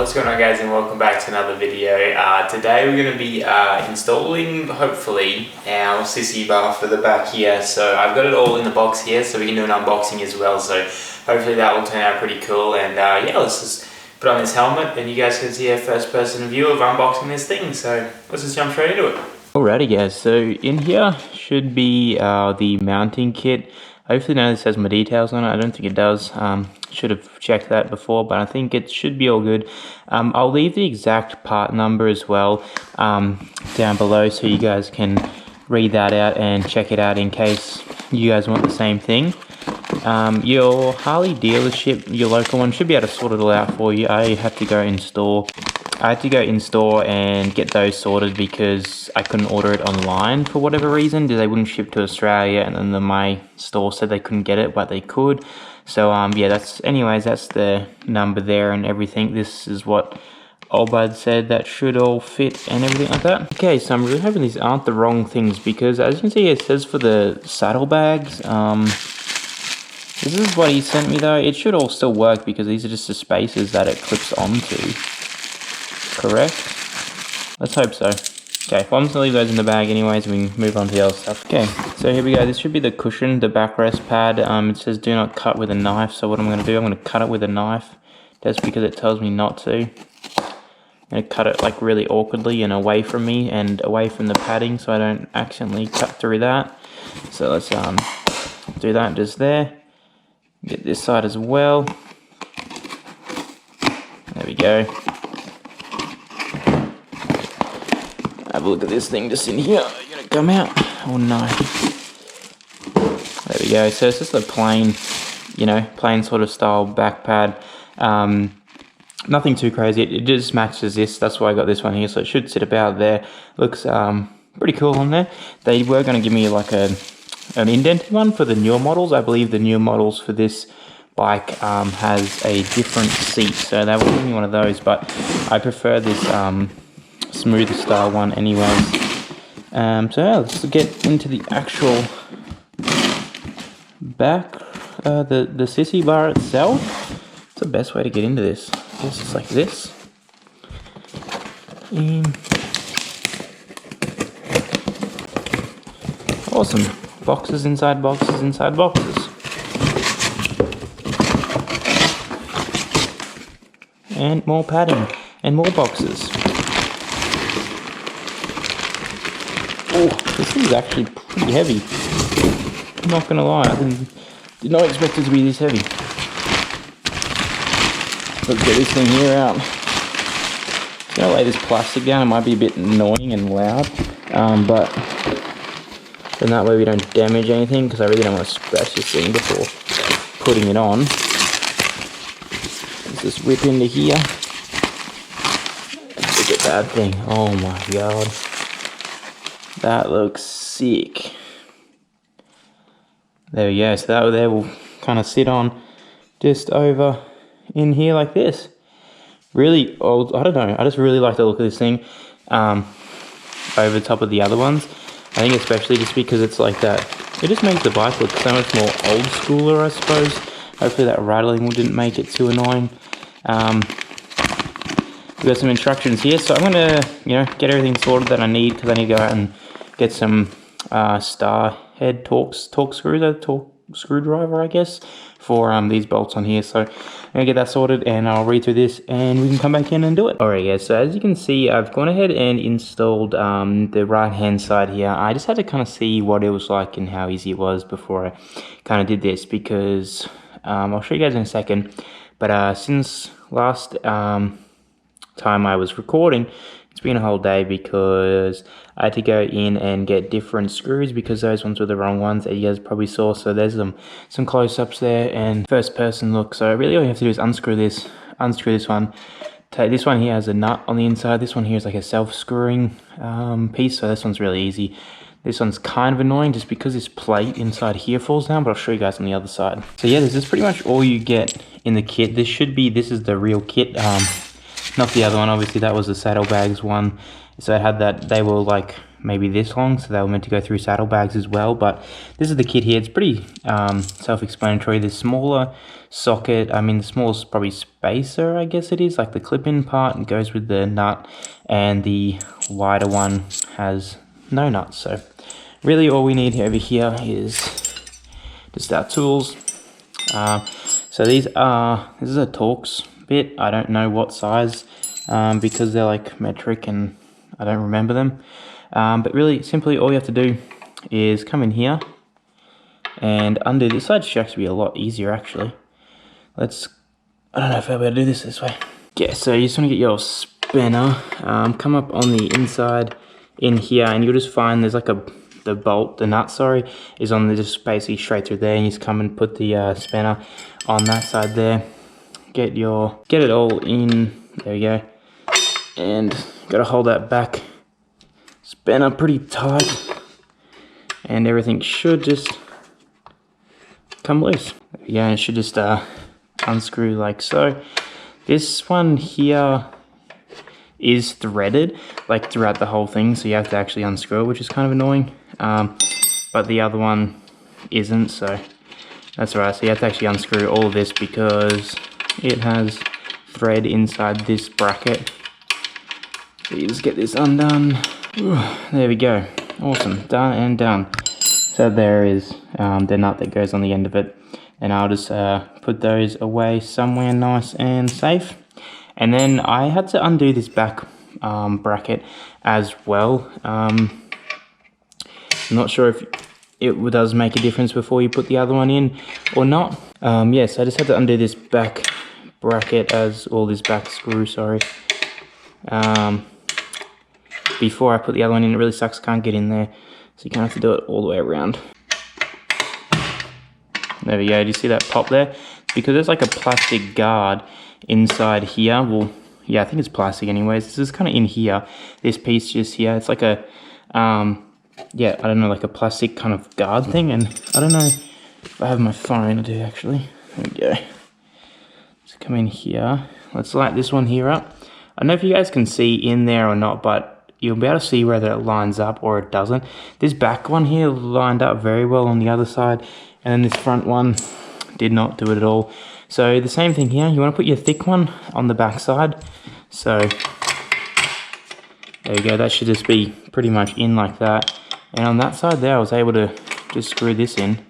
What's going on, guys, and welcome back to another video. Today we're going to be installing, hopefully, our sissy bar for the back here. So I've got it all in the box here, so we can do an unboxing as well. So hopefully that will turn out pretty cool. And yeah, let's just put on this helmet and you guys can see a first person view of unboxing this thing. So let's just jump straight into it. Alrighty guys, so in here should be the mounting kit. Hopefully now this has my details on it. I don't think it does. Should have checked that before, but I think it should be all good. I'll leave the exact part number as well down below so you guys can read that out and check it out in case you guys want the same thing. Your Harley dealership, your local one, should be able to sort it all out for you. I had to go in store and get those sorted because I couldn't order it online for whatever reason. They wouldn't ship to Australia, and then my store said they couldn't get it, but they could. So yeah, that's the number there and everything. This is what old bud said that should all fit and everything like that. Okay, so I'm really hoping these aren't the wrong things because as you can see, it says for the saddlebags. This is what he sent me though. It should all still work because these are just the spacers that it clips onto. Correct? Let's hope so. Okay, well, I'm just gonna leave those in the bag anyways and we can move on to the other stuff. Okay, so here we go. This should be the cushion, the backrest pad. It says do not cut with a knife, so what I'm gonna do, I'm gonna cut it with a knife. That's because it tells me not to. I'm gonna cut it like really awkwardly and away from me and away from the padding so I don't accidentally cut through that. So let's do that just there. Get this side as well. There we go. Have a look at this thing just in here. You're gonna come out. Oh no. There we go. So it's just a plain, plain sort of style back pad. Nothing too crazy. It just matches this. That's why I got this one here. So it should sit about there. Looks pretty cool on there. They were gonna give me like an indented one for the newer models. I believe the newer models for this bike has a different seat. So they will give me one of those, but I prefer this smoother style one anyways. So yeah, let's get into the actual back, the sissy bar itself. It's the best way to get into this. Just like this. Awesome. Boxes inside boxes inside boxes. And more padding and more boxes. Oh, this thing is actually pretty heavy. I'm not gonna lie, I did not expect it to be this heavy. Let's get this thing here out. I'm gonna lay this plastic down. It might be a bit annoying and loud, but then that way we don't damage anything because I really don't want to scratch this thing before putting it on. Let's just whip into here. Look at that thing. Oh my god. That looks sick. There we go. So that there will kind of sit on just over in here like this. Really old. I don't know. I just really like the look of this thing over top of the other ones. I think especially just because it's like that. It just makes the bike look so much more old schooler, I suppose. Hopefully that rattling didn't make it too annoying. We've got some instructions here, so I'm gonna, get everything sorted that I need because I need to go out and get some star head torque screwdriver, I guess, for these bolts on here. So I'm gonna get that sorted and I'll read through this and we can come back in and do it. Alright guys, so as you can see, I've gone ahead and installed the right hand side here. I just had to kind of see what it was like and how easy it was before I kind of did this because I'll show you guys in a second. But since last time I was recording, it's been a whole day because I had to go in and get different screws because those ones were the wrong ones that you guys probably saw. So there's some close-ups there and first person look. So really all you have to do is unscrew this one. This one here has a nut on the inside. This one here is like a self-screwing piece. So this one's really easy. This one's kind of annoying just because this plate inside here falls down, but I'll show you guys on the other side. So yeah, this is pretty much all you get in the kit. This is the real kit. Not the other one, obviously that was the saddlebags one. So it had that, they were like maybe this long, so they were meant to go through saddlebags as well. But this is the kit here. It's pretty self-explanatory. The smaller socket, I mean the smallest probably spacer, I guess it is, like the clip-in part, and goes with the nut, and the wider one has no nuts. So really all we need over here is just our tools. So this is a Torx bit. I don't know what size, because they're like metric and I don't remember them. But really simply all you have to do is come in here and undo this side. Should actually be a lot easier actually. I don't know if I'll be able to do this way. Yeah, so you just want to get your spinner, come up on the inside in here, and you'll just find there's like the nut, sorry, is on just basically straight through there, and you just come and put the spanner on that side there. Get it all in, there we go, and gotta hold that back spanner pretty tight, and everything should just come loose. Yeah, it should just unscrew like so. This one here is threaded like throughout the whole thing, so you have to actually unscrew it, which is kind of annoying. But the other one isn't, so that's alright. So you have to actually unscrew all of this because it has thread inside this bracket. So you just get this undone. There we go. Awesome. Done and done. So there is the nut that goes on the end of it. And I'll just put those away somewhere nice and safe. And then I had to undo this back bracket as well. I'm not sure if it does make a difference before you put the other one in or not. Yeah, so I just had to undo this back bracket this back screw, sorry. Before I put the other one in. It really sucks, can't get in there. So you kind of have to do it all the way around. There we go, do you see that pop there? Because there's like a plastic guard inside here. Well, yeah, I think it's plastic anyways. This is kind of in here. This piece just here, it's like a, yeah, I don't know, like a plastic kind of guard thing. And I don't know if I have my phone, I do actually. There we go. Let's come in here. Let's light this one here up. I don't know if you guys can see in there or not, but you'll be able to see whether it lines up or it doesn't. This back one here lined up very well on the other side, and then this front one did not do it at all. So the same thing here, you want to put your thick one on the back side. So there you go, that should just be pretty much in like that. And on that side there, I was able to just screw this in.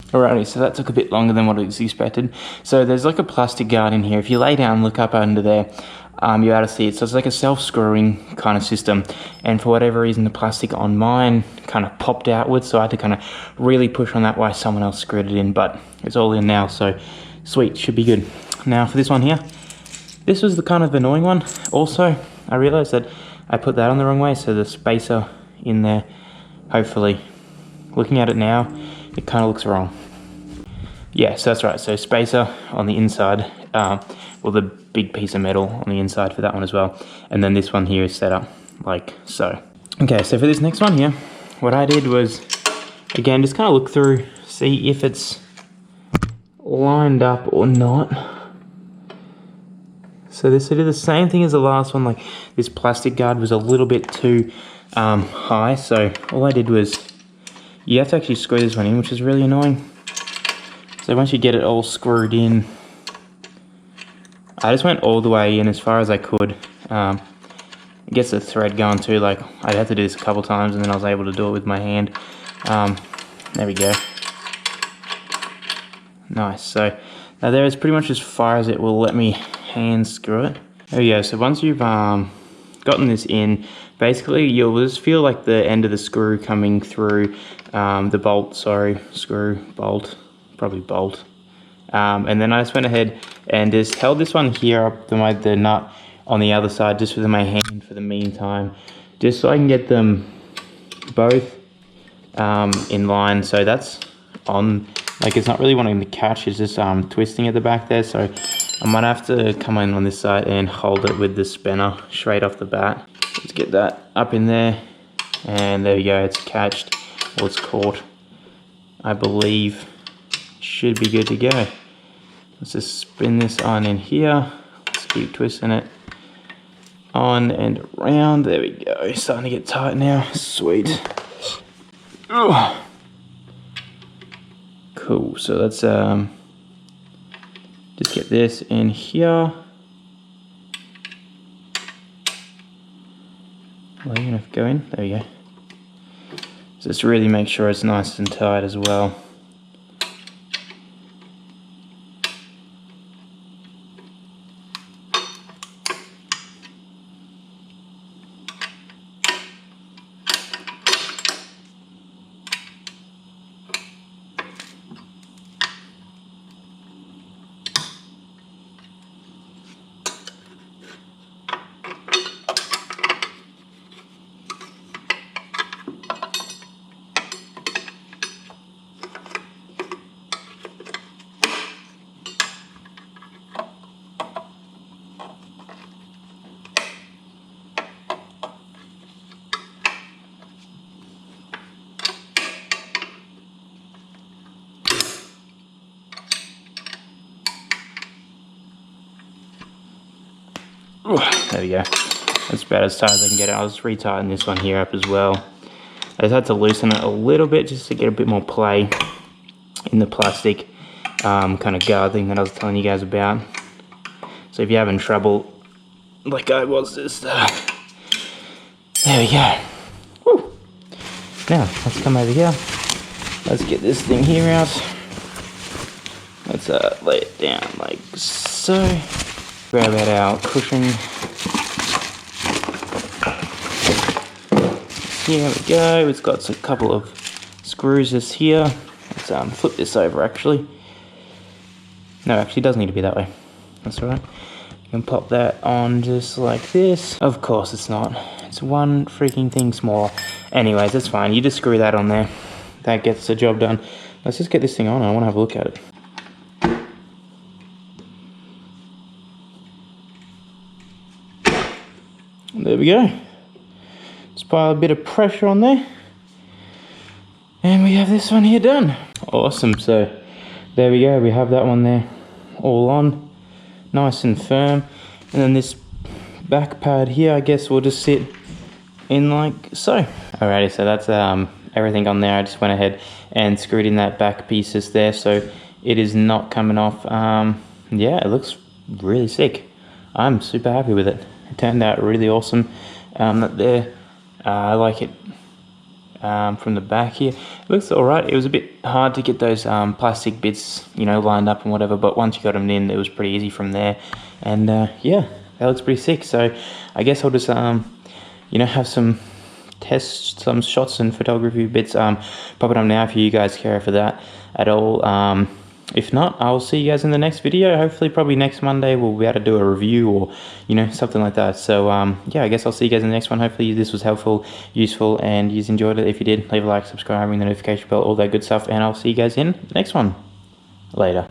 Alrighty, so that took a bit longer than what I was expected. So there's like a plastic guard in here. If you lay down, look up under there, you're able to see it. So it's like a self-screwing kind of system. And for whatever reason, the plastic on mine kind of popped outwards. So I had to kind of really push on that while someone else screwed it in. But it's all in now, so sweet, should be good. Now for this one here, this was the kind of annoying one. Also, I realized that I put that on the wrong way. So the spacer in there, hopefully, looking at it now, it kind of looks wrong. Yeah, so that's right. So spacer on the inside, well, the big piece of metal on the inside for that one as well. And then this one here is set up like so. Okay, so for this next one here, what I did was, again, just kind of look through, see if it's lined up or not. So this did the same thing as the last one, like this plastic guard was a little bit too high. So all I did was, you have to actually screw this one in, which is really annoying. So once you get it all screwed in, I just went all the way in as far as I could. It gets the thread going too, like I'd have to do this a couple times and then I was able to do it with my hand. There we go. Nice, so now there is pretty much as far as it will let me hand screw it. There we go, so once you've gotten this in, basically you'll just feel like the end of the screw coming through the bolt, screw, bolt, probably bolt. And then I just went ahead and just held this one here up the nut on the other side just with my hand for the meantime, just so I can get them both in line. So that's on, like it's not really wanting to catch, it's just twisting at the back there. So I might have to come in on this side and hold it with the spinner straight off the bat. Let's get that up in there, and there we go, it's catched, or it's caught, I believe. Should be good to go. Let's just spin this on in here. Let's keep twisting it. on and around. There we go. Starting to get tight now. Sweet. Ugh. Cool. So let's just get this in here. Well, you're gonna go in. There we go. Just really make sure it's nice and tight as well. There we go. That's about as tight as I can get it. I'll just retighten this one here up as well. I just had to loosen it a little bit just to get a bit more play in the plastic kind of guard thing that I was telling you guys about. So if you're having trouble like I was, just there we go. Woo. Now let's come over here. Let's get this thing here out. Let's lay it down like so. Grab out our cushion. Here we go. It's got a couple of screws just here. Let's flip this over actually. No, actually it doesn't need to be that way. That's alright. You can pop that on just like this. Of course it's not. It's one freaking thing smaller. Anyways, that's fine. You just screw that on there. That gets the job done. Let's just get this thing on. I want to have a look at it. There we go. Just pile a bit of pressure on there. And we have this one here done. Awesome. So there we go. We have that one there all on. Nice and firm. And then this back pad here, I guess will just sit in like so. Alrighty, so that's everything on there. I just went ahead and screwed in that back pieces there. So it is not coming off. Yeah, it looks really sick. I'm super happy with it. It turned out really awesome. There, I like it from the back here. It looks alright. It was a bit hard to get those plastic bits, you know, lined up and whatever, but once you got them in, it was pretty easy from there. And yeah, that looks pretty sick. So I guess I'll just, you know, have some shots and photography bits pop it up now if you guys care for that at all. If not, I'll see you guys in the next video. Hopefully, probably next Monday, we'll be able to do a review or, you know, something like that. So, yeah, I guess I'll see you guys in the next one. Hopefully, this was helpful, useful, and you enjoyed it. If you did, leave a like, subscribe, ring the notification bell, all that good stuff. And I'll see you guys in the next one. Later.